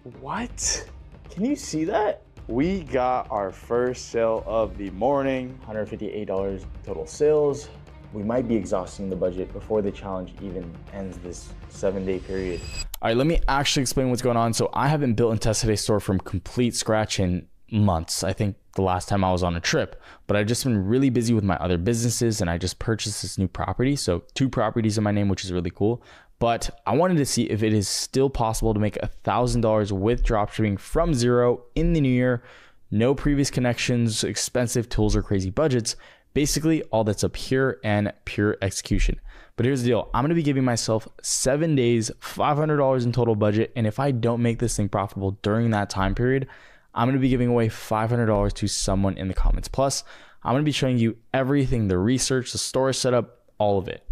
What? Can you see that? We got our first sale of the morning, $158 total sales. We might be exhausting the budget before the challenge even ends this 7-day period. All right, let me actually explain what's going on. So I haven't built and tested a store from complete scratch in months. I think the last time I was on a trip, but I've just been really busy with my other businesses, and I just purchased this new property. So 2 properties in my name, which is really cool. But I wanted to see if it is still possible to make $1,000 with dropshipping from zero in the new year. No previous connections, expensive tools, or crazy budgets. Basically, all that's up here and pure execution. But here's the deal. I'm going to be giving myself 7 days, $500 in total budget. And if I don't make this thing profitable during that time period, I'm going to be giving away $500 to someone in the comments. Plus, I'm going to be showing you everything, the research, the store setup, all of it.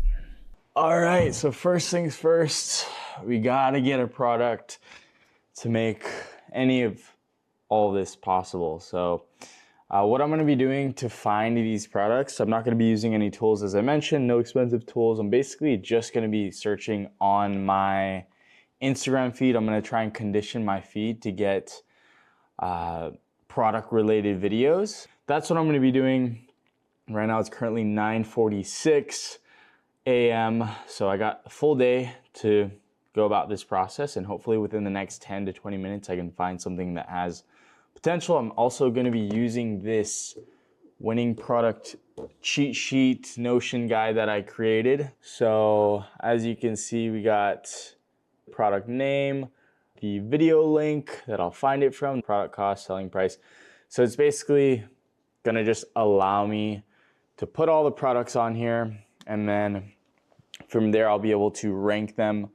All right, so first things first, we gotta get a product to make any of all this possible. So what I'm gonna be doing to find these products, I'm not gonna be using any tools, as I mentioned, no expensive tools. I'm basically just gonna be searching on my Instagram feed. I'm gonna try and condition my feed to get product related videos. That's what I'm gonna be doing. Right now it's currently 9:46 a.m. So I got a full day to go about this process, and hopefully within the next 10 to 20 minutes I can find something that has potential. I'm also going to be using this winning product cheat sheet Notion guide that I created. So as you can see, we got product name, the video link that I'll find it from, product cost, selling price. So it's basically going to just allow me to put all the products on here, and then from there, I'll be able to rank them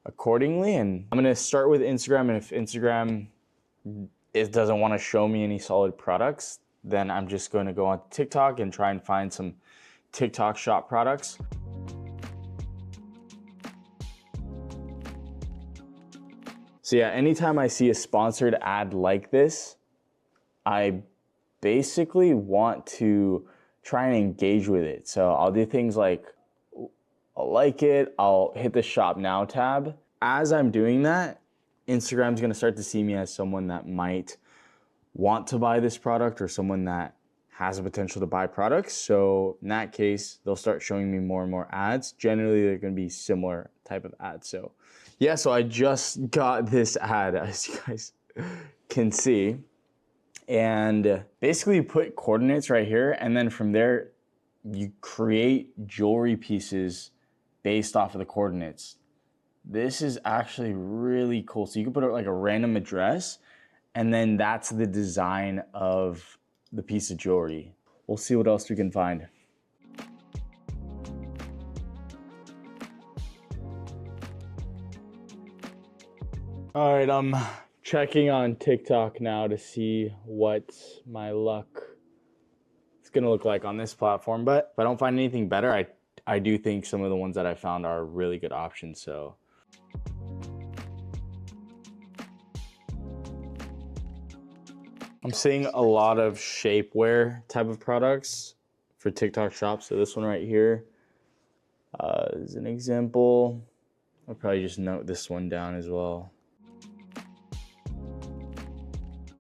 accordingly. And I'm gonna start with Instagram, and if Instagram doesn't wanna show me any solid products, then I'm just gonna go on TikTok and try and find some TikTok shop products. So yeah, anytime I see a sponsored ad like this, I basically want to try and engage with it. So I'll do things like, I'll like it, I'll hit the shop now tab. As I'm doing that, Instagram's gonna start to see me as someone that might want to buy this product, or someone that has the potential to buy products. So in that case, they'll start showing me more and more ads. Generally, they're gonna be similar type of ads. So yeah, so I just got this ad, as you guys can see. And basically you put coordinates right here, and then from there, you create jewelry pieces based off of the coordinates. This is actually really cool. So you can put like a random address, and then that's the design of the piece of jewelry. We'll see what else we can find. All right, I'm checking on TikTok now to see what my luck is gonna look like on this platform. But if I don't find anything better, I do think some of the ones that I found are really good options. So I'm seeing a lot of shapewear type of products for TikTok shop. So this one right here is an example. I'll probably just note this one down as well.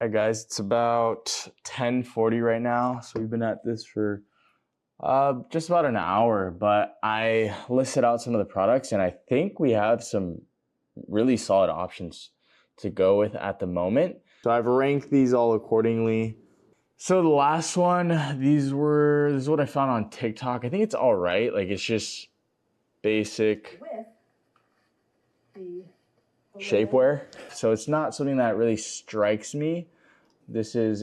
Hi guys, it's about 10:40 right now. So we've been at this for just about an hour, but I listed out some of the products, and I think we have some really solid options to go with at the moment. So I've ranked these all accordingly. So the last one, this is what I found on TikTok. I think it's all right. Like, it's just basic shapewear. So it's not something that really strikes me. This is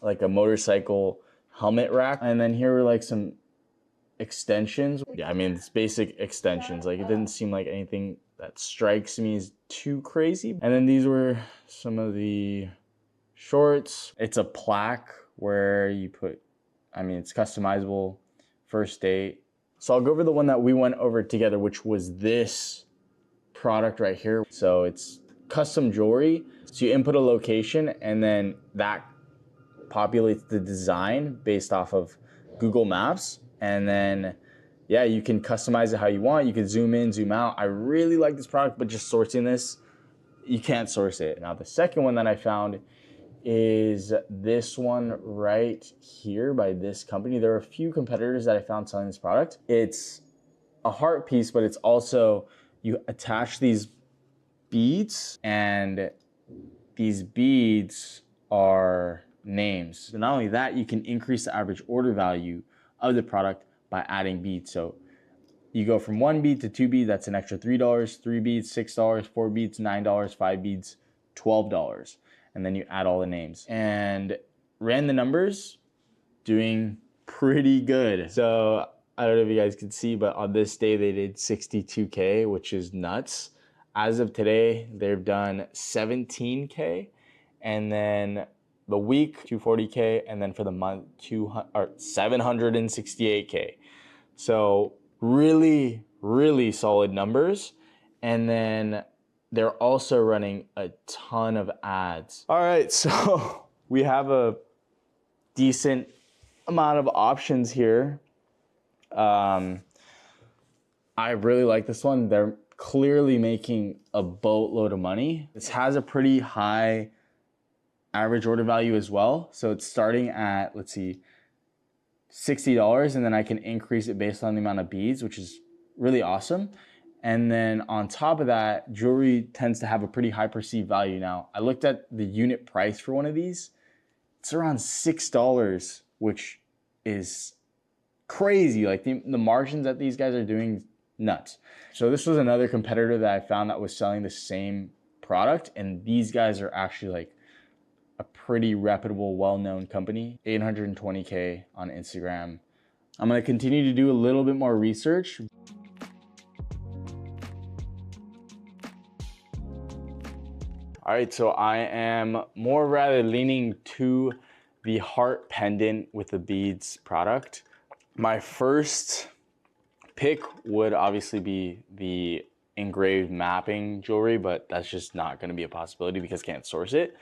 like a motorcycle helmet rack. And then here were like some extensions. Yeah, I mean, it's basic extensions. Like, it didn't seem like anything that strikes me as too crazy. And then these were some of the shorts. It's a plaque where you put, I mean, it's customizable, first date. So I'll go over the one that we went over together, which was this product right here. So it's custom jewelry. So you input a location, and then that populates the design based off of Google Maps. And then, yeah, you can customize it how you want. You can zoom in, zoom out. I really like this product, but just sourcing this you can't source it. Now, the second one that I found is this one right here by this company. There are a few competitors that I found selling this product. It's a heart piece, but it's also, you attach these beads, and these beads are names. So not only that, you can increase the average order value of the product by adding beads. So you go from 1 bead to 2 beads, that's an extra $3, 3 beads, $6, 4 beads, $9, 5 beads, $12. And then you add all the names. And ran the numbers, doing pretty good. So I don't know if you guys can see, but on this day they did 62K, which is nuts. As of today, they've done 17K, and then the week 240K, and then for the month 768K. So really, really solid numbers. And then they're also running a ton of ads. All right, so we have a decent amount of options here. I really like this one. They're clearly making a boatload of money. This has a pretty high average order value as well. So it's starting at, let's see, $60, and then I can increase it based on the amount of beads, which is really awesome. And then on top of that, jewelry tends to have a pretty high perceived value. Now, I looked at the unit price for one of these. It's around $6, which is crazy. Like the margins that these guys are doing, nuts. So this was another competitor that I found that was selling the same product, and these guys are actually like a pretty reputable, well-known company. 820K on Instagram. I'm gonna continue to do a little bit more research. All right, so I am more rather leaning to the heart pendant with the beads product. My first pick would obviously be the engraved mapping jewelry, but that's just not gonna be a possibility because I can't source it.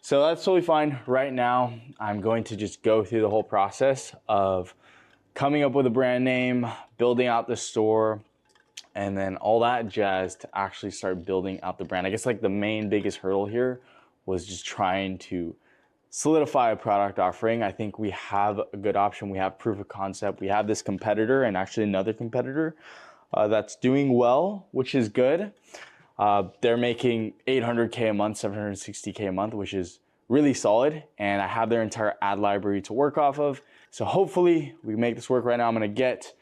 So that's totally fine. Right now, I'm going to just go through the whole process of coming up with a brand name, building out the store, and then all that jazz to actually start building out the brand. I guess like the main biggest hurdle here was just trying to solidify a product offering. I think we have a good option. We have proof of concept. We have this competitor and actually another competitor that's doing well, which is good. They're making 800K a month, 760K a month, which is really solid. And I have their entire ad library to work off of. So hopefully we make this work. Right now I'm gonna get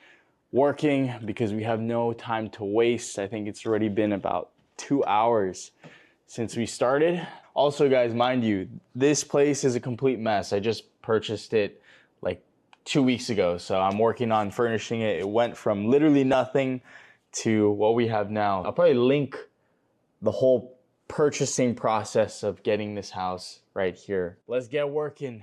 working because we have no time to waste. I think it's already been about 2 hours since we started. Also, guys, mind you, this place is a complete mess. I just purchased it like 2 weeks ago, so I'm working on furnishing it. It went from literally nothing to what we have now. I'll probably link the whole purchasing process of getting this house right here. Let's get working.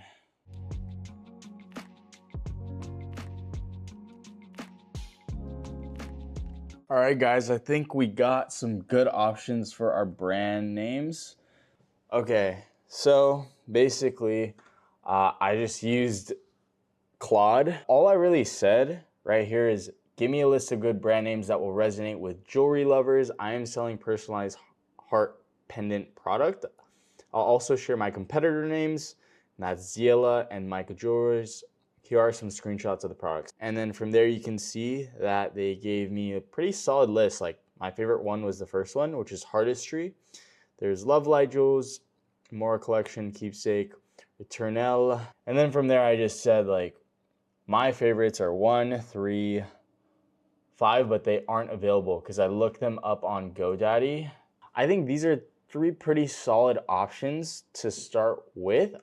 All right, guys, I think we got some good options for our brand names. Okay, so basically, I just used Claude. All I really said right here is, give me a list of good brand names that will resonate with jewelry lovers. I am selling personalized heart pendant product. I'll also share my competitor names, and that's Ziela and Micah Jewelers. Here are some screenshots of the products. And then from there, you can see that they gave me a pretty solid list. Like my favorite one was the first one, which is Heartistry. There's Love Light Jewels, Mora Collection, Keepsake, Eternelle. And then from there, I just said like, my favorites are 1, 3, 5, but they aren't available because I looked them up on GoDaddy. I think these are 3 pretty solid options to start with.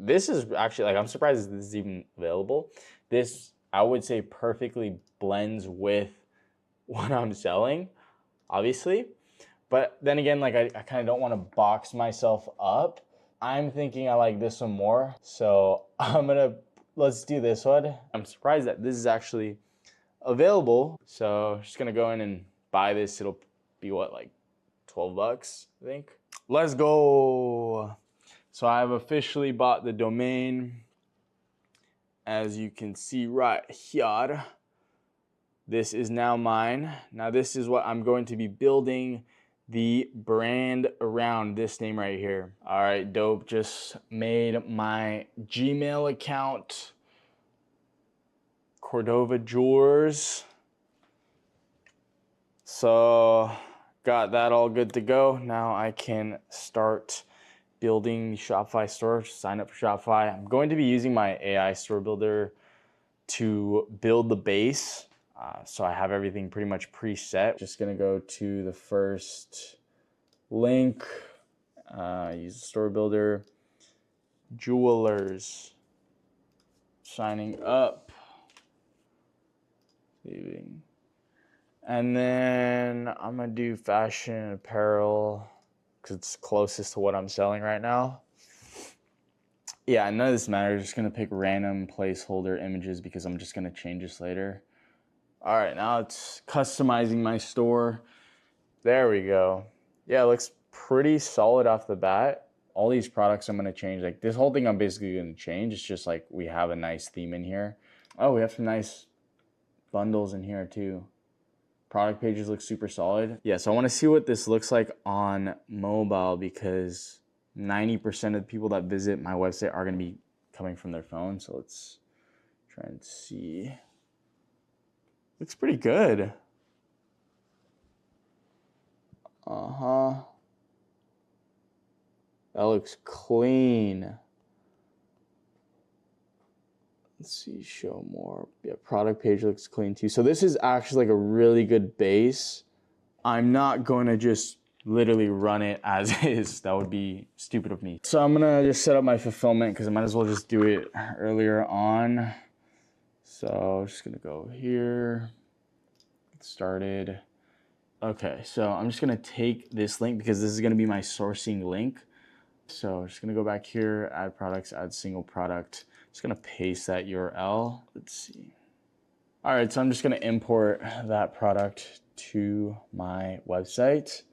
This is actually, like, I'm surprised this is even available. This, I would say, perfectly blends with what I'm selling, obviously. But then again, like, I kind of don't want to box myself up. I'm thinking I like this one more. So let's do this one. I'm surprised that this is actually available. So I'm just gonna go in and buy this. It'll be what, like 12 bucks, I think. Let's go. So I've officially bought the domain. As you can see right here, this is now mine. Now this is what I'm going to be building the brand around this name right here. All right, dope. Just made my Gmail account, Cordova Jewelers. So got that all good to go. Now I can start building the Shopify store, sign up for Shopify. I'm going to be using my AI store builder to build the base. So I have everything pretty much preset. Just gonna go to the first link, use the store builder, jewelers, signing up, saving. And then I'm gonna do fashion apparel because it's closest to what I'm selling right now. Yeah, none of this matters. Just gonna pick random placeholder images because I'm just gonna change this later. All right, now it's customizing my store. There we go. Yeah, it looks pretty solid off the bat. All these products I'm gonna change. Like this whole thing I'm basically gonna change. It's just like we have a nice theme in here. Oh, we have some nice bundles in here too. Product pages look super solid. Yeah, so I wanna see what this looks like on mobile because 90% of the people that visit my website are gonna be coming from their phone. So let's try and see. Looks pretty good. That looks clean. Let's see, show more. Yeah, product page looks clean too. So this is actually like a really good base. I'm not going to just literally run it as is. That would be stupid of me. So I'm gonna just set up my fulfillment because I might as well just do it earlier on. So just gonna go here, get started. Okay, so I'm just gonna take this link because this is gonna be my sourcing link. So just gonna go back here, add products, add single product. Just gonna paste that URL. Let's see. All right, so I'm just gonna import that product to my website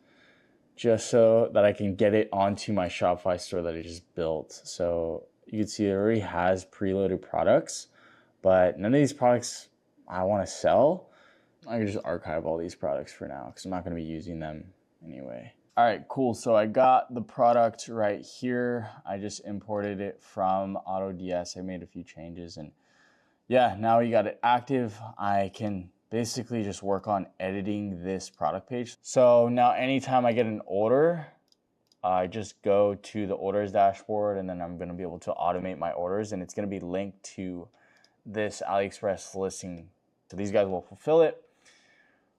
just so that I can get it onto my Shopify store that I just built. So you can see it already has preloaded products, but none of these products I wanna sell. I can just archive all these products for now because I'm not gonna be using them anyway. All right, cool. So I got the product right here. I just imported it from AutoDS. I made a few changes and yeah, now we got it active. I can basically just work on editing this product page. So now anytime I get an order, I just go to the orders dashboard and then I'm gonna be able to automate my orders and it's gonna be linked to this AliExpress listing. So these guys will fulfill it,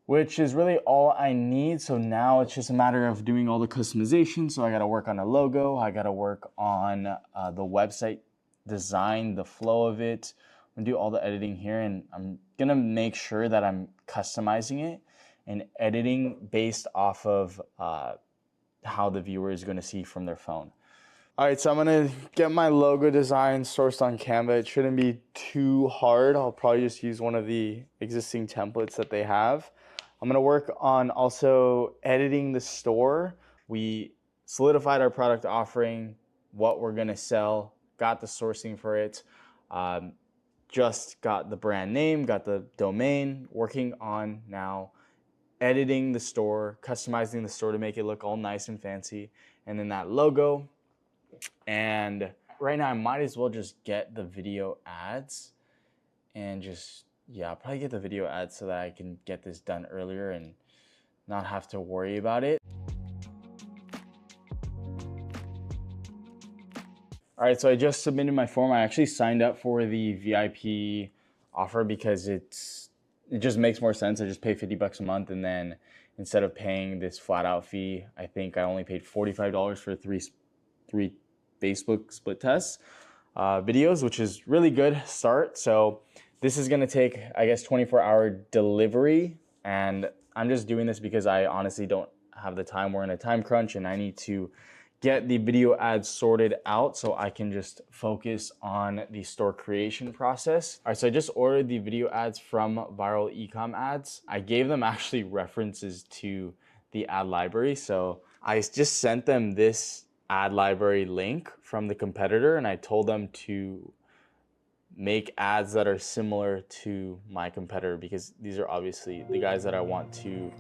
which is really all I need. So now it's just a matter of doing all the customization. So I gotta work on a logo. I gotta work on the website design, the flow of it. I'm gonna do all the editing here and I'm gonna make sure that I'm customizing it and editing based off of how the viewer is gonna see from their phone. All right, so I'm gonna get my logo design sourced on Canva. It shouldn't be too hard. I'll probably just use one of the existing templates that they have. I'm gonna work on also editing the store. We solidified our product offering, what we're gonna sell, got the sourcing for it, just got the brand name, got the domain, working on now editing the store, customizing the store to make it look all nice and fancy, and then that logo. And right now I might as well just get the video ads and just, yeah, I'll probably get the video ads so that I can get this done earlier and not have to worry about it. All right, so I just submitted my form. I actually signed up for the VIP offer because it just makes more sense. I just pay 50 bucks a month and then instead of paying this flat out fee, I think I only paid $45 for three Facebook split test videos, which is really good start. So this is gonna take, I guess, 24-hour delivery. And I'm just doing this because I honestly don't have the time. We're in a time crunch and I need to get the video ads sorted out so I can just focus on the store creation process. All right, so I just ordered the video ads from Viral Ecom Ads. I gave them actually references to the ad library. So I just sent them this ad library link from the competitor and I told them to make ads that are similar to my competitor because these are obviously the guys that I want to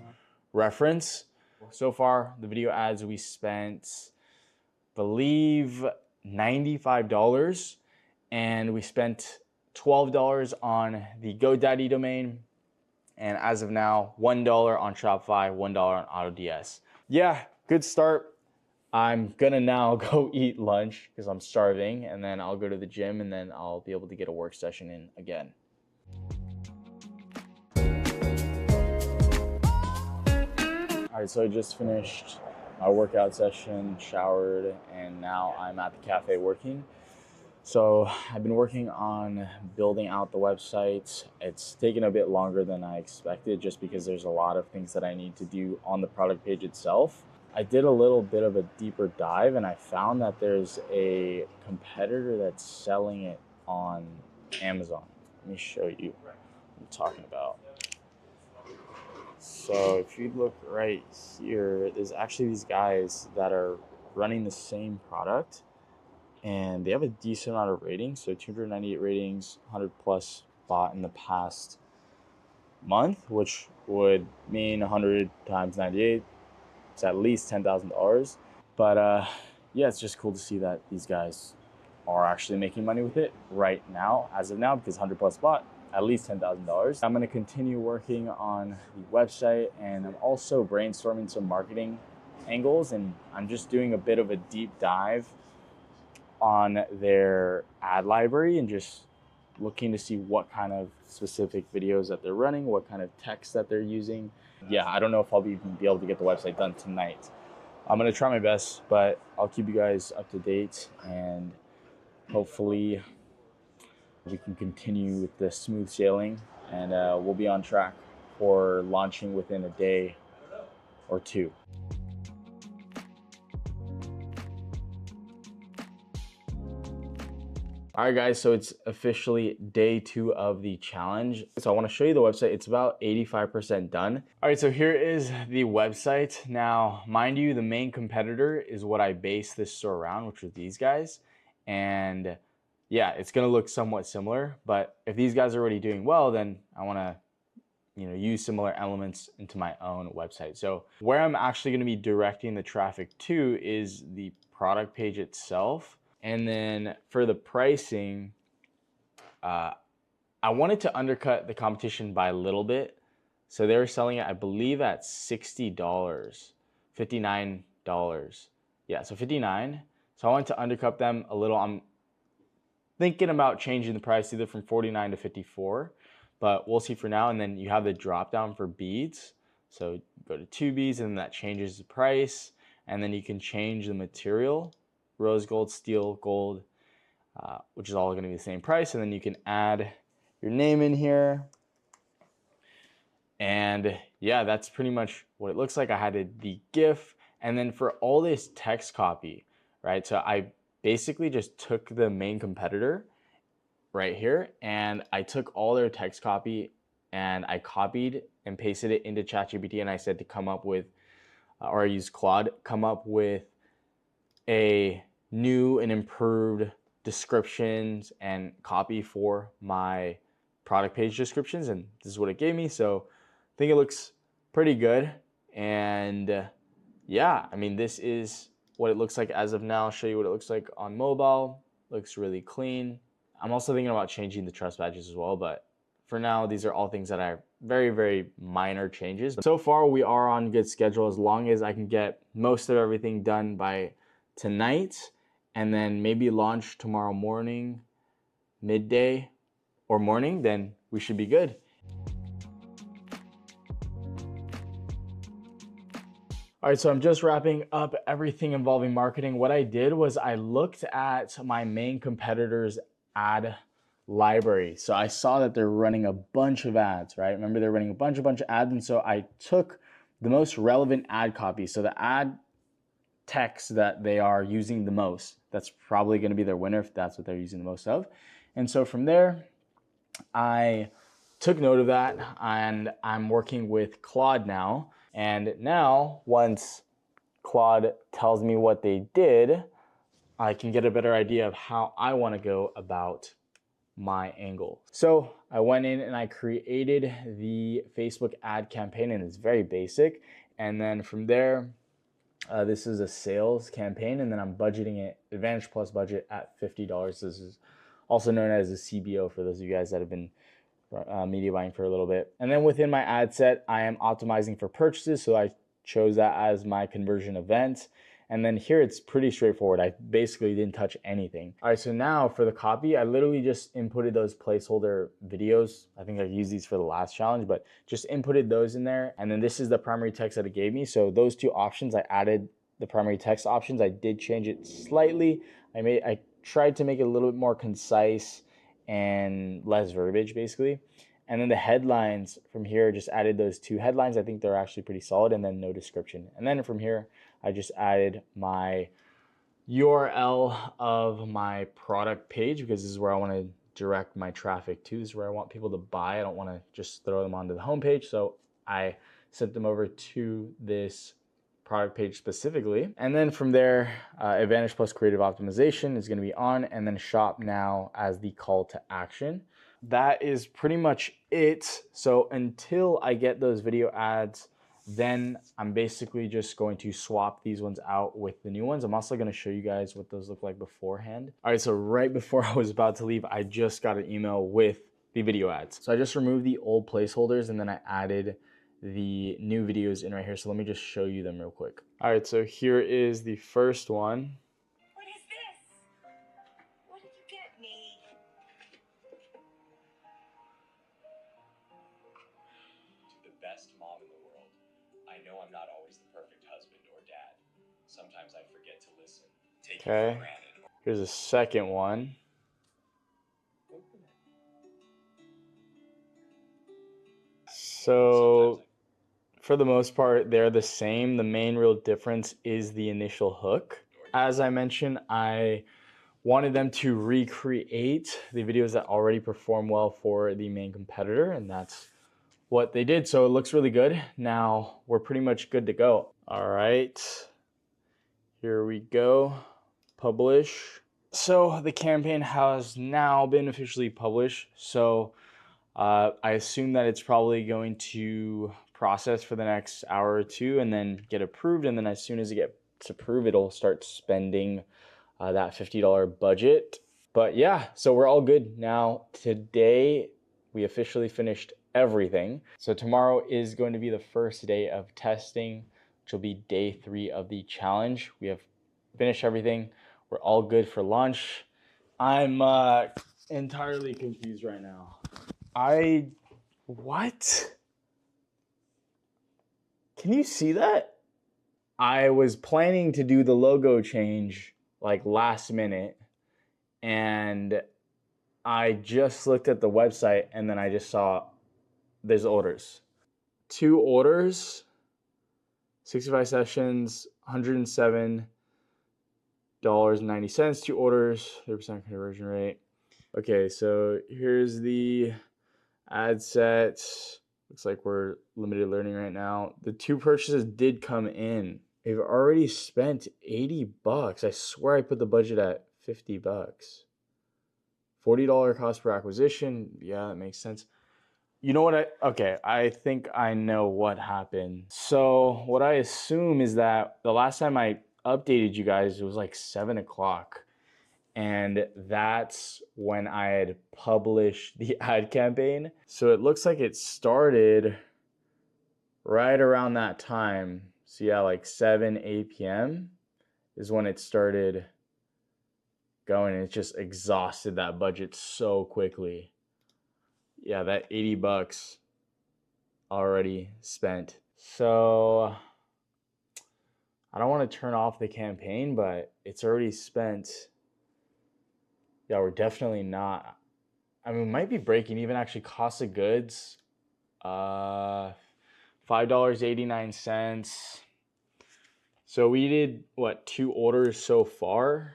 reference. So far, the video ads, we spent, I believe, $95, and we spent $12 on the GoDaddy domain, and as of now, $1 on Shopify, $1 on AutoDS. Yeah, good start. I'm gonna now go eat lunch because I'm starving, and then I'll go to the gym, and then I'll be able to get a work session in again. All right, so I just finished my workout session, showered, and now I'm at the cafe working. So I've been working on building out the website. It's taken a bit longer than I expected just because there's a lot of things that I need to do on the product page itself. I did a little bit of a deeper dive, and I found that there's a competitor that's selling it on Amazon. Let me show you what I'm talking about. So if you look right here, there's actually these guys that are running the same product, and they have a decent amount of ratings. So 298 ratings, 100 plus bought in the past month, which would mean 100 times 98. It's at least $10,000. But yeah, it's just cool to see that these guys are actually making money with it right now, as of now, because 100 plus bought, at least $10,000. I'm gonna continue working on the website, and I'm also brainstorming some marketing angles, and I'm just doing a bit of a deep dive on their ad library and just looking to see what kind of specific videos that they're running, what kind of text that they're using. Yeah, I don't know if I'll even be able to get the website done tonight. I'm gonna try my best, but I'll keep you guys up to date, and hopefully we can continue with the smooth sailing, and we'll be on track for launching within a day or two. All right, guys, so it's officially day 2 of the challenge. So I want to show you the website. It's about 85% done. All right, so here is the website. Now, mind you, the main competitor is what I base this store around, which are these guys. And yeah, it's gonna look somewhat similar, but if these guys are already doing well, then I wanna use similar elements into my own website. So where I'm actually gonna be directing the traffic to is the product page itself. And then for the pricing, I wanted to undercut the competition by a little bit. So they were selling it, I believe, at $60, $59. Yeah, so 59. So I wanted to undercut them a little. I'm thinking about changing the price either from 49 to 54, but we'll see for now. And then you have the drop down for beads. So you go to 2 beads, and that changes the price. And then you can change the material, rose gold, steel, gold, which is all gonna be the same price. And then you can add your name in here. And yeah, that's pretty much what it looks like. I had the GIF, and then for all this text copy, right? So I basically just took the main competitor right here, and I took all their text copy, and I copied and pasted it into ChatGPT, and I said to come up with, or I used Claude, come up with a new and improved descriptions and copy for my product page descriptions, and this is what it gave me. So I think it looks pretty good, and yeah, I mean, this is what it looks like as of now. I'll show you what it looks like on mobile. Looks really clean. I'm also thinking about changing the trust badges as well, but for now, these are all things that are very, very minor changes. So far, we are on good schedule. As long as I can get most of everything done by tonight, and then maybe launch tomorrow morning, midday or morning, then we should be good. All right, so I'm just wrapping up everything involving marketing. What I did was I looked at my main competitor's ad library. So I saw that they're running a bunch of ads, right? Remember, they're running a bunch of ads. And so I took the most relevant ad copy. So the ad text that they are using the most, that's probably going to be their winner if that's what they're using the most of. And so from there, I took note of that, and I'm working with Claude now. And now, once Claude tells me what they did, I can get a better idea of how I want to go about my angle. So I went in and I created the Facebook ad campaign, and it's very basic. And then from there, this is a sales campaign, and then I'm budgeting it, Advantage Plus budget, at $50. This is also known as a CBO for those of you guys that have been media buying for a little bit. And then within my ad set, I am optimizing for purchases, so I chose that as my conversion event. And then here it's pretty straightforward. I basically didn't touch anything. All right, so now for the copy, I literally just inputted those placeholder videos. I think I used these for the last challenge, but just inputted those in there. And then this is the primary text that it gave me. So those two options, I added the primary text options. I did change it slightly. I tried to make it a little bit more concise and less verbiage basically. And then the headlines from here, just added those two headlines. I think they're actually pretty solid, and then no description. And then from here, I just added my URL of my product page, because this is where I want to direct my traffic to. This is where I want people to buy. I don't want to just throw them onto the homepage. So I sent them over to this product page specifically. And then from there, Advantage Plus Creative Optimization is going to be on, and then Shop Now as the call to action. That is pretty much it. So until I get those video ads, then I'm basically just going to swap these ones out with the new ones. I'm also going to show you guys what those look like beforehand. All right, so right before I was about to leave, I just got an email with the video ads. So I just removed the old placeholders, and then I added the new videos in right here. So let me just show you them real quick. All right, so here is the first one. What is this? What did you get me? To the best mom in the world, I know I'm not always the perfect husband or dad. Sometimes I forget to listen. Take you for granted. Here's a second one. So for the most part, they're the same. The main real difference is the initial hook. As I mentioned, I wanted them to recreate the videos that already perform well for the main competitor, and that's what they did. So it looks really good. Now we're pretty much good to go. All right, here we go. Publish. So the campaign has now been officially published. So I assume that it's probably going to process for the next hour or two and then get approved. And then as soon as it gets approved, it'll start spending that $50 budget. But yeah, so we're all good. Now today we officially finished everything. So tomorrow is going to be the first day of testing, which will be day 3 of the challenge. We have finished everything. We're all good for lunch. I'm entirely confused right now. What? Can you see that? I was planning to do the logo change like last minute, and I just looked at the website and then I just saw there's orders. 2 orders, 65 sessions, $107.90. 2 orders, 30% conversion rate. Okay, so here's the ad set. Looks like we're limited learning right now. The 2 purchases did come in. They've already spent $80. I swear I put the budget at $50. $40 cost per acquisition. Yeah, that makes sense. You know what? I think I know what happened. So what I assume is that the last time I updated you guys, it was like 7 o'clock. And that's when I had published the ad campaign. So it looks like it started right around that time. So yeah, like 7, 8 p.m. is when it started going. It just exhausted that budget so quickly. Yeah, that $80 already spent. So I don't want to turn off the campaign, but it's already spent. Yeah, we're definitely not. I mean, we might be breaking even. Actually, cost of goods, $5.89. So we did what, 2 orders so far?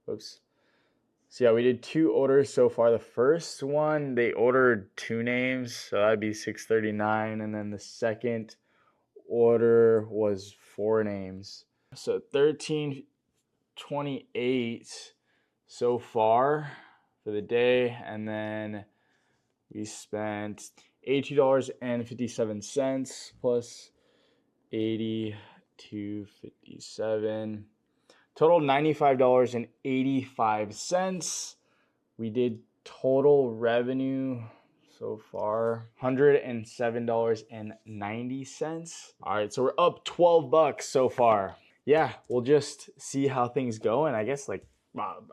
Oops. So yeah, we did 2 orders so far. The first one, they ordered 2 names, so that'd be $6.39, and then the second order was 4 names. So $13.28 so far for the day, and then we spent $82.57 plus 80, 257. Total $95.85. We did total revenue so far $107.90. All right, so we're up 12 bucks so far. Yeah, we'll just see how things go, and I guess like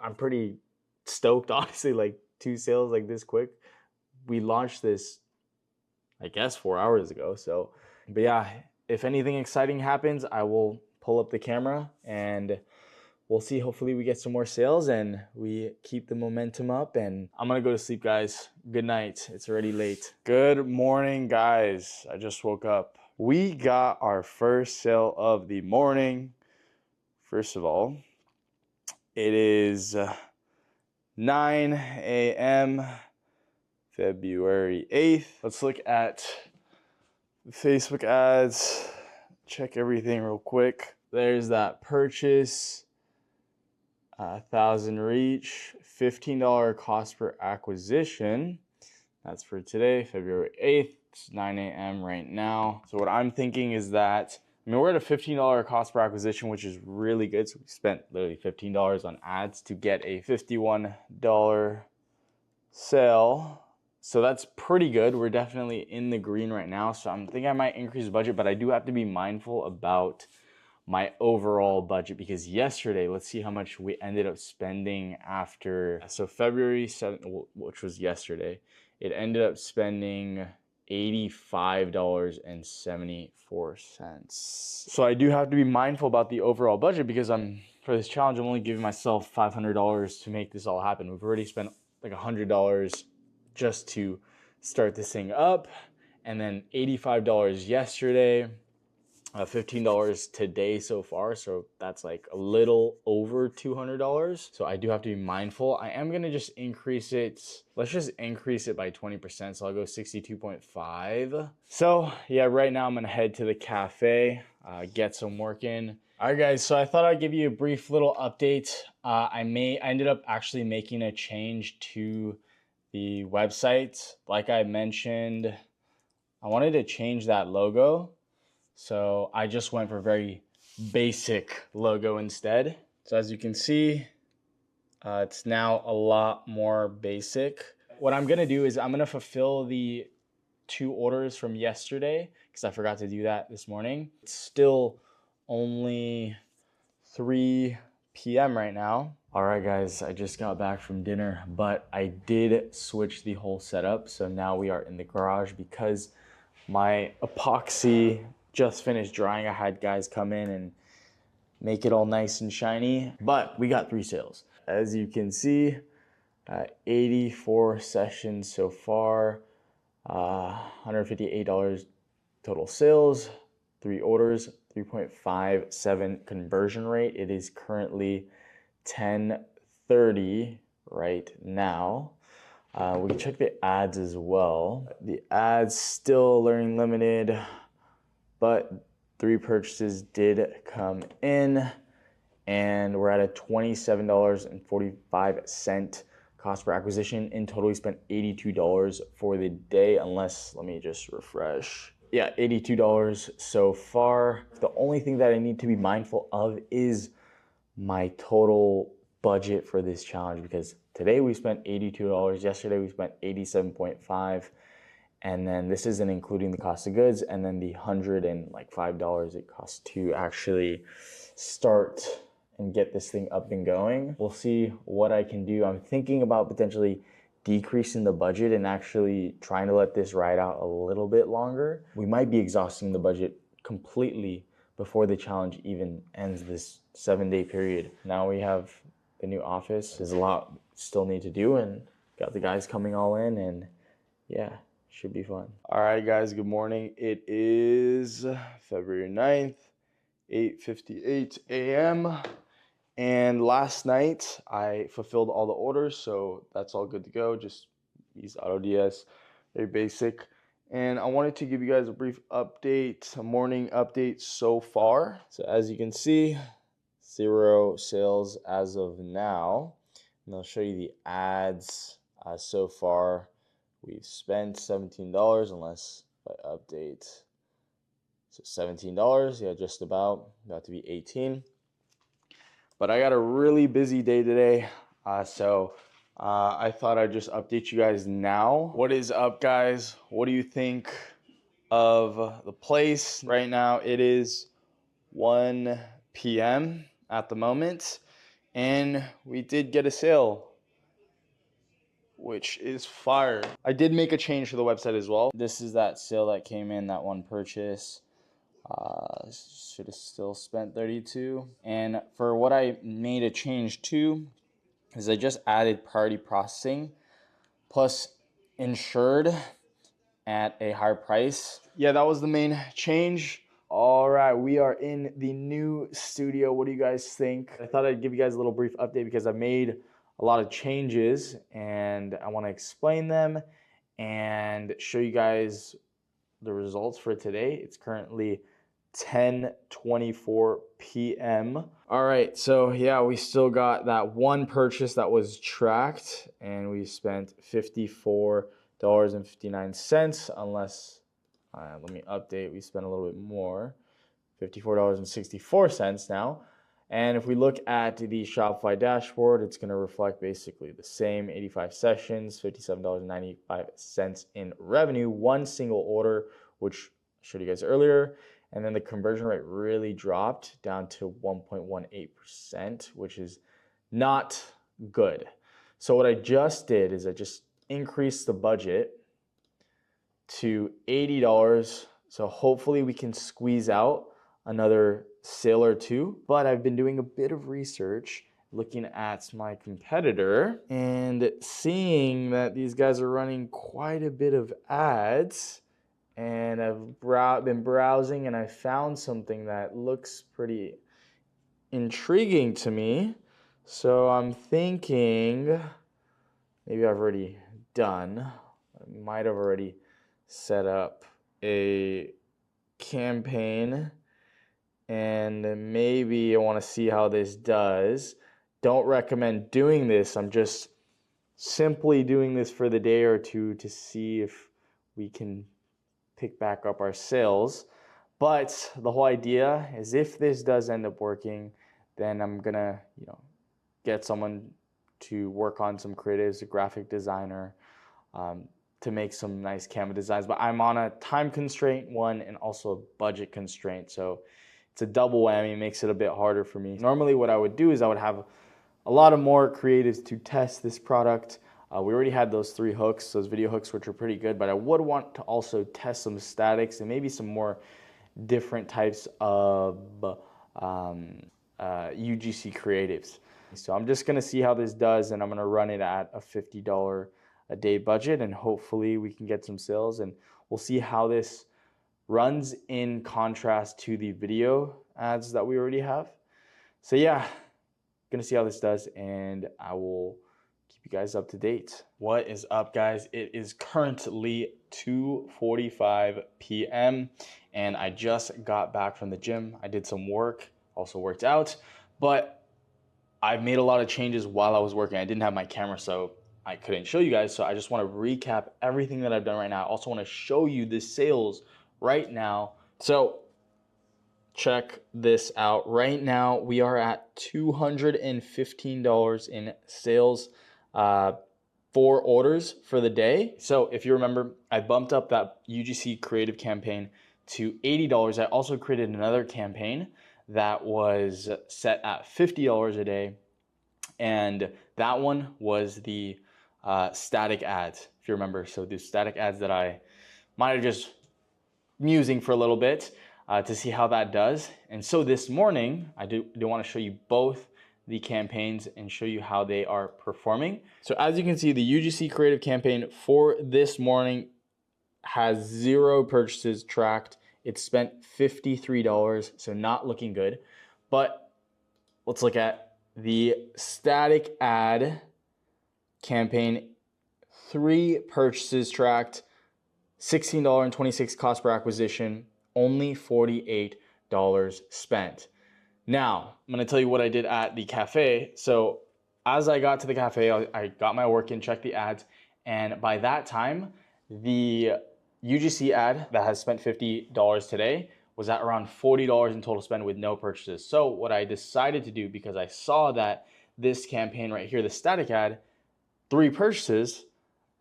I'm pretty stoked, honestly. Like 2 sales like this quick. We launched this, I guess, 4 hours ago. So, but yeah, if anything exciting happens, I will pull up the camera and we'll see. Hopefully we get some more sales and we keep the momentum up. And I'm gonna go to sleep, guys. Good night. It's already late. Good morning, guys. I just woke up. We got our first sale of the morning. First of all, it is 9 a.m. February 8th. Let's look at Facebook ads. Check everything real quick. There's that purchase. 1,000 reach, $15 cost per acquisition. That's for today, February 8th. It's 9 a.m. right now. So what I'm thinking is that, I mean, we're at a $15 cost per acquisition, which is really good. So we spent literally $15 on ads to get a $51 sale. So that's pretty good. We're definitely in the green right now. So I'm thinking I might increase the budget, but I do have to be mindful about my overall budget, because yesterday, let's see how much we ended up spending after. So February 7th, which was yesterday, it ended up spending $85.74. So I do have to be mindful about the overall budget, because for this challenge, I'm only giving myself $500 to make this all happen. We've already spent like $100 just to start this thing up, and then $85 yesterday. $15 today so far, so that's like a little over $200. So I do have to be mindful. I am gonna just increase it. Let's just increase it by 20%. So I'll go 62.5. So yeah, right now I'm gonna head to the cafe, get some work in. All right, guys. So I thought I'd give you a brief little update. I ended up actually making a change to the website. Like I mentioned, I wanted to change that logo. So I just went for a very basic logo instead. So as you can see, it's now a lot more basic. What I'm gonna do is I'm gonna fulfill the 2 orders from yesterday, because I forgot to do that this morning. It's still only 3 p.m. right now. All right, guys, I just got back from dinner, but I did switch the whole setup. So now we are in the garage because my epoxy just finished drying. I had guys come in and make it all nice and shiny, but we got 3 sales. As you can see, 84 sessions so far, $158 total sales, 3 orders, 3.57 conversion rate. It is currently 10:30 right now. We can check the ads as well. The ads still learning limited, but 3 purchases did come in, and we're at a $27.45 cost per acquisition. In total, we spent $82 for the day, unless, let me just refresh. Yeah, $82 so far. The only thing that I need to be mindful of is my total budget for this challenge, because today we spent $82, yesterday we spent $87.5, and then this isn't including the cost of goods, and then the $105 it costs to actually start and get this thing up and going. We'll see what I can do. I'm thinking about potentially decreasing the budget and actually trying to let this ride out a little bit longer. We might be exhausting the budget completely before the challenge even ends, this 7-day period. Now we have the new office. There's a lot still need to do, and got the guys coming all in, and yeah, should be fun. All right, guys, good morning. It is February 9th, 8:58 a.m. And last night I fulfilled all the orders, so that's all good to go. Just use AutoDS, very basic. And I wanted to give you guys a brief update, a morning update so far. So as you can see, 0 sales as of now. And I'll show you the ads so far. We've spent $17, unless if I update. So $17, yeah, just about to be 18. But I got a really busy day today, so I thought I'd just update you guys now. What is up, guys? What do you think of the place right now? It is 1 p.m. at the moment, and we did get a sale, which is fire. I did make a change to the website as well. This is that sale that came in, that one purchase. Should have still spent 32. And for what I made a change to is I just added priority processing plus insured at a higher price. Yeah, that was the main change. All right, we are in the new studio. What do you guys think? I thought I'd give you guys a little brief update because I made a lot of changes and I want to explain them and show you guys the results for today. It's currently 10:24 p.m. All right, so yeah, we still got that one purchase that was tracked and we spent $54.59 unless, let me update, we spent a little bit more, $54.64 now. And if we look at the Shopify dashboard, it's going to reflect basically the same 85 sessions, $57.95 in revenue, one single order, which I showed you guys earlier. And then the conversion rate really dropped down to 1.18%, which is not good. So what I just did is I just increased the budget to $80. So hopefully we can squeeze out another sale or two. But I've been doing a bit of research looking at my competitor and seeing that these guys are running quite a bit of ads. And I've been browsing and I found something that looks pretty intriguing to me. So I'm thinking maybe I've already done, I might have already set up a campaign and maybe I want to see how this does. Don't recommend doing this. I'm just simply doing this for the day or two to see if we can pick back up our sales. But the whole idea is if this does end up working, then I'm gonna, get someone to work on some creatives, a graphic designer, to make some nice Canva designs. But I'm on a time constraint one and also a budget constraint. So it's a double whammy, makes it a bit harder for me. Normally what I would do is I would have a lot of more creatives to test this product. We already had those 3 hooks, those video hooks, which are pretty good, but I would want to also test some statics and maybe some more different types of UGC creatives. So I'm just gonna see how this does and I'm gonna run it at a $50 a day budget and hopefully we can get some sales and we'll see how this runs in contrast to the video ads that we already have. So yeah, gonna see how this does and I will keep you guys up to date. What is up, guys? It is currently 2:45 p.m. and I just got back from the gym. I did some work, also worked out, but I've made a lot of changes while I was working. I didn't have my camera, so I couldn't show you guys. So I just want to recap everything that I've done right now. I also want to show you the sales right now. So check this out. Right now, we are at $215 in sales, 4 orders for the day. So if you remember, I bumped up that UGC creative campaign to $80. I also created another campaign that was set at $50 a day. And that one was the static ads, if you remember. So the static ads that I might have just been using for a little bit to see how that does. And so this morning, I do want to show you both the campaigns and show you how they are performing. So as you can see, the UGC creative campaign for this morning has 0 purchases tracked. It spent $53, so not looking good. But let's look at the static ad campaign. 3 purchases tracked, $16.26 cost per acquisition, only $48 spent. Now, I'm gonna tell you what I did at the cafe. So as I got to the cafe, I got my work in, checked the ads, and by that time, the UGC ad that has spent $50 today was at around $40 in total spend with no purchases. So what I decided to do, because I saw that this campaign right here, the static ad, 3 purchases,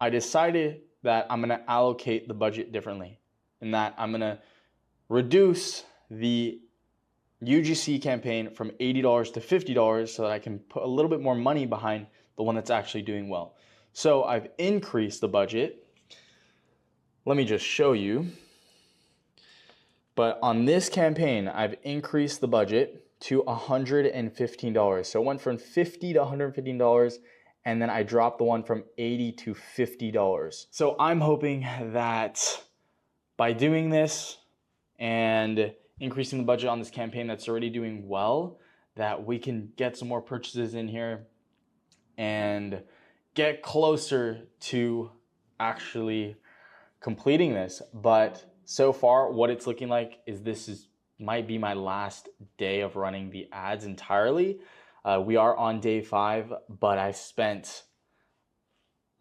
I decided that I'm gonna allocate the budget differently, and that I'm gonna reduce the UGC campaign from $80 to $50 so that I can put a little bit more money behind the one that's actually doing well. So I've increased the budget. Let me just show you. But on this campaign, I've increased the budget to $115. So it went from $50 to $115, and then I dropped the one from $80 to $50. So I'm hoping that by doing this and increasing the budget on this campaign that's already doing well, that we can get some more purchases in here and get closer to actually completing this. But so far, what it's looking like is might be my last day of running the ads entirely. We are on day 5, but I've spent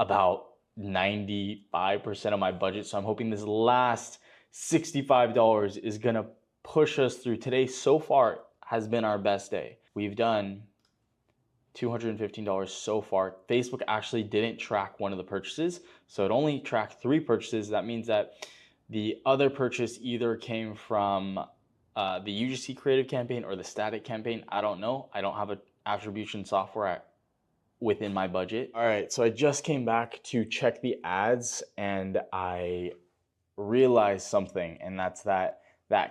about 95% of my budget. So I'm hoping this last $65 is gonna push us through. Today so far has been our best day. We've done $215 so far. Facebook actually didn't track one of the purchases, so it only tracked 3 purchases. That means that the other purchase either came from the UGC creative campaign or the static campaign. I don't know. I don't have an attribution software within my budget. All right, so I just came back to check the ads and I realized something, and that's that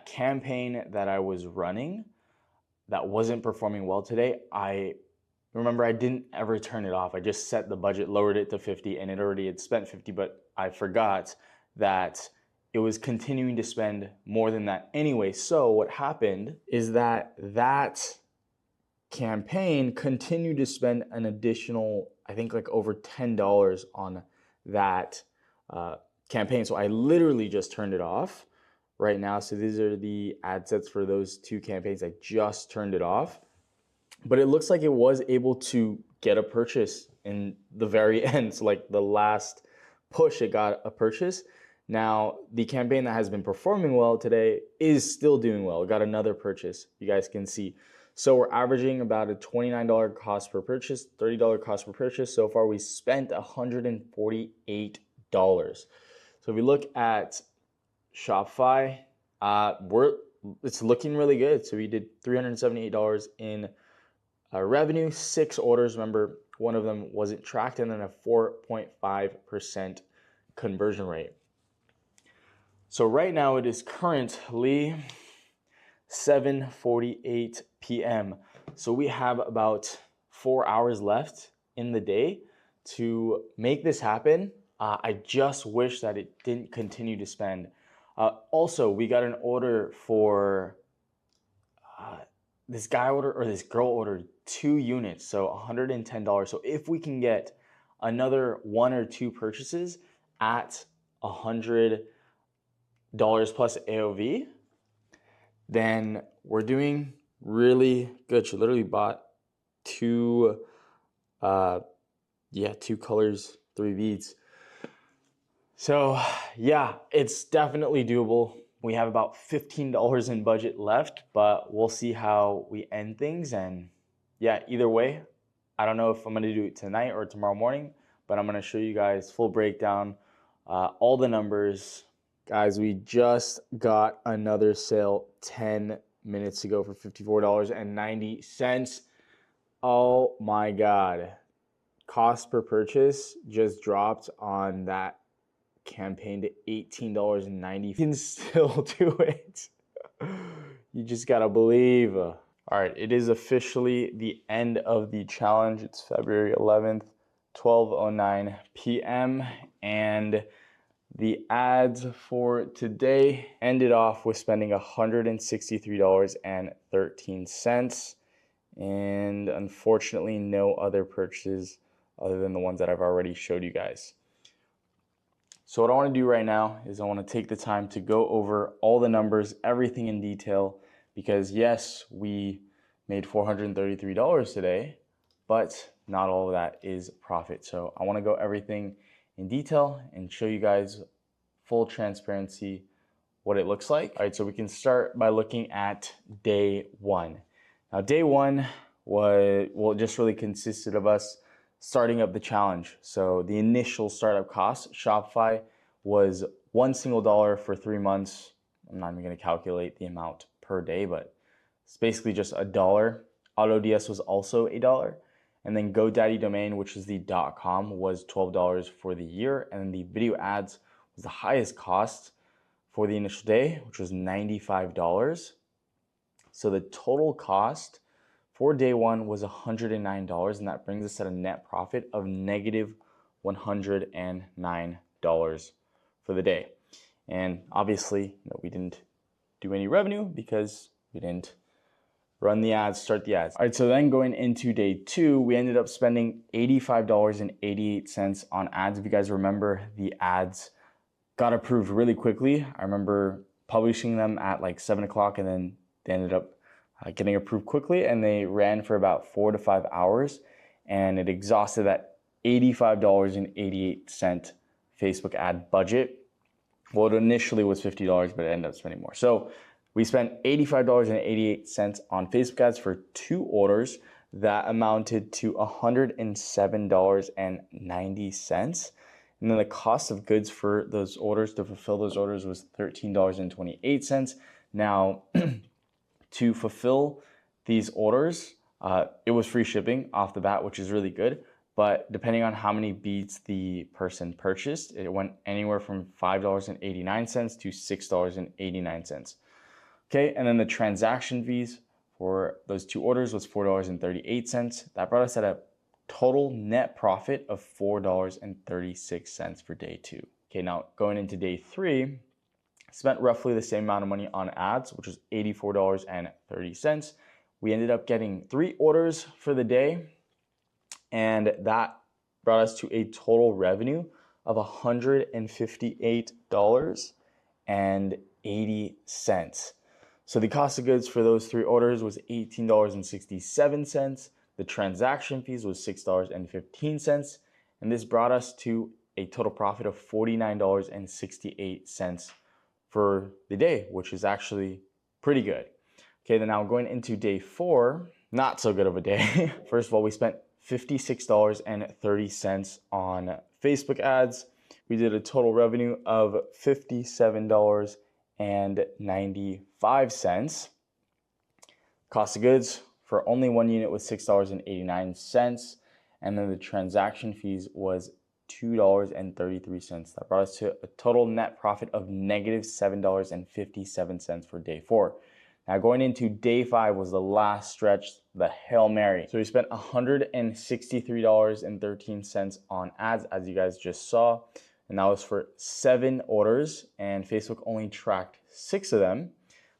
campaign that I was running that wasn't performing well today. Remember, I didn't ever turn it off. I just set the budget, lowered it to 50, and it already had spent 50, but I forgot that it was continuing to spend more than that anyway. So what happened is that campaign continued to spend an additional, I think like over $10 on that campaign. So I literally just turned it off right now. So these are the ad sets for those 2 campaigns. I just turned it off. But it looks like it was able to get a purchase in the very end. So like the last push, it got a purchase. Now, the campaign that has been performing well today is still doing well. It got another purchase, you guys can see. So we're averaging about a $29 cost per purchase, $30 cost per purchase. So far, we spent $148. So if we look at Shopify, it's looking really good. So we did $378 in revenue, 6 orders. Remember, one of them wasn't tracked, and then a 4.5% conversion rate. So right now it is currently 7:48 p.m. So we have about 4 hours left in the day to make this happen. I just wish that it didn't continue to spend. Also, we got an order for this girl ordered 2 units, so $110. So if we can get another 1 or 2 purchases at $100 plus AOV, then we're doing really good. She literally bought 2 colors, 3 beads. So yeah, it's definitely doable. We have about $15 in budget left, but we'll see how we end things. And yeah, either way, I don't know if I'm gonna do it tonight or tomorrow morning, but I'm gonna show you guys full breakdown, all the numbers. Guys, we just got another sale 10 minutes ago for $54.90. Oh my God. Cost per purchase just dropped on that campaign to $18.90. You can still do it. You just gotta believe. All right, it is officially the end of the challenge. It's February 11th, 12:09 p.m. and the ads for today ended off with spending $163.13, and unfortunately no other purchases other than the ones that I've already showed you guys. So what I want to do right now is I want to take the time to go over all the numbers, everything in detail, because yes, we made $433 today, but not all of that is profit. So I want to go everything in detail and show you guys full transparency what it looks like. All right, so we can start by looking at day one. Now, day one just really consisted of us starting up the challenge. So the initial startup cost, Shopify, was $1 for 3 months. I'm not even gonna calculate the amount per day, but it's basically just $1. AutoDS was also $1. And then GoDaddy domain, which is the .com, was $12 for the year. And then the video ads was the highest cost for the initial day, which was $95. So the total cost for day one was $109, and that brings us at a net profit of negative $109 for the day. And obviously, we didn't do any revenue because we didn't run the ads, start the ads. All right, so then going into day two, we ended up spending $85.88 on ads. If you guys remember, the ads got approved really quickly. I remember publishing them at like 7 o'clock, and then they ended up getting approved quickly, and they ran for about 4 to 5 hours, and it exhausted that $85.88 Facebook ad budget. Well, it initially was $50, but it ended up spending more. So we spent $85.88 on Facebook ads for 2 orders. That amounted to $107.90. And then the cost of goods for those orders, to fulfill those orders, was $13.28. Now, to fulfill these orders, it was free shipping off the bat, which is really good. But depending on how many beads the person purchased, it went anywhere from $5.89 to $6.89. Okay, and then the transaction fees for those 2 orders was $4.38. That brought us at a total net profit of $4.36 for day 2. Okay, now going into day 3, spent roughly the same amount of money on ads, which was $84.30. We ended up getting 3 orders for the day, and that brought us to a total revenue of $158.80. So the cost of goods for those 3 orders was $18.67. The transaction fees was $6.15, and this brought us to a total profit of $49.68 for the day, which is actually pretty good. Okay, then now going into day 4, not so good of a day. First of all, we spent $56.30 on Facebook ads. We did a total revenue of $57.95. Cost of goods for only 1 unit was $6.89, and then the transaction fees was $2.33. That brought us to a total net profit of negative $7.57 for day 4. Now going into day 5 was the last stretch, the Hail Mary. So we spent $163.13 on ads, as you guys just saw, and that was for 7 orders, and Facebook only tracked 6 of them,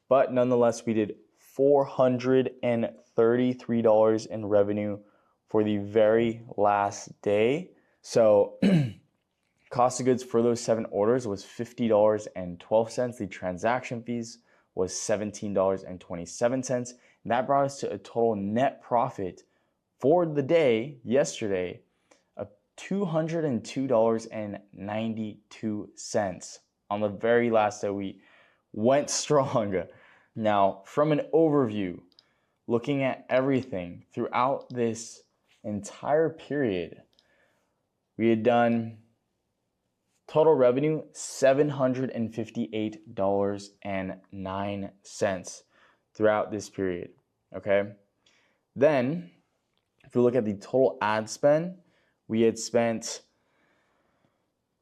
but nonetheless we did $433 in revenue for the very last day. So cost of goods for those 7 orders was $50.12. The transaction fees was $17.27. And that brought us to a total net profit for the day, yesterday, of $202.92 on the very last day. We went strong. Now, from an overview, looking at everything throughout this entire period, we had done total revenue $758.09 throughout this period, okay? Then, if we look at the total ad spend, we had spent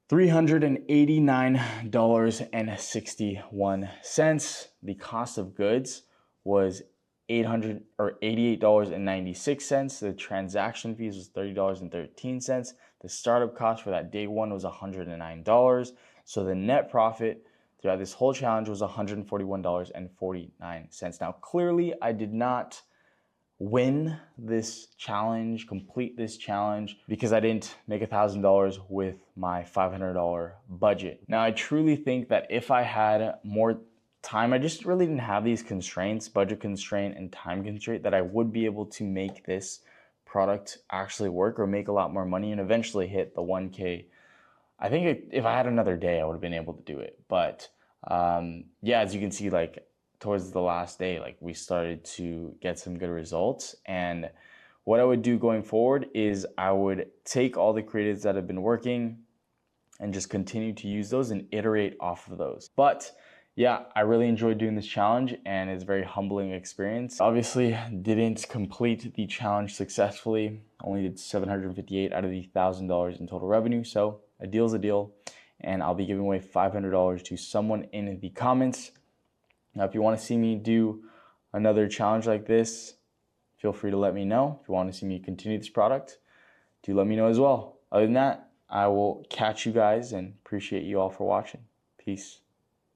$389.61. The cost of goods was $88.96. The transaction fees was $30.13. The startup cost for that day 1 was $109. So the net profit throughout this whole challenge was $141.49. Now, clearly, I did not win this challenge, complete this challenge, because I didn't make $1,000 with my $500 budget. Now, I truly think that if I had more time, I just really didn't have these constraints, budget constraint and time constraint, that I would be able to make this product actually work or make a lot more money and eventually hit the 1K. I think if I had another day, I would have been able to do it. But Yeah, as you can see, like towards the last day, like we started to get some good results. And what I would do going forward is I would take all the creatives that have been working and just continue to use those and iterate off of those. But yeah, I really enjoyed doing this challenge and it's a very humbling experience. Obviously, didn't complete the challenge successfully. Only did 758 out of the $1,000 in total revenue. So a deal's a deal. And I'll be giving away $500 to someone in the comments. Now, if you want to see me do another challenge like this, feel free to let me know. If you want to see me continue this product, do let me know as well. Other than that, I will catch you guys and appreciate you all for watching. Peace.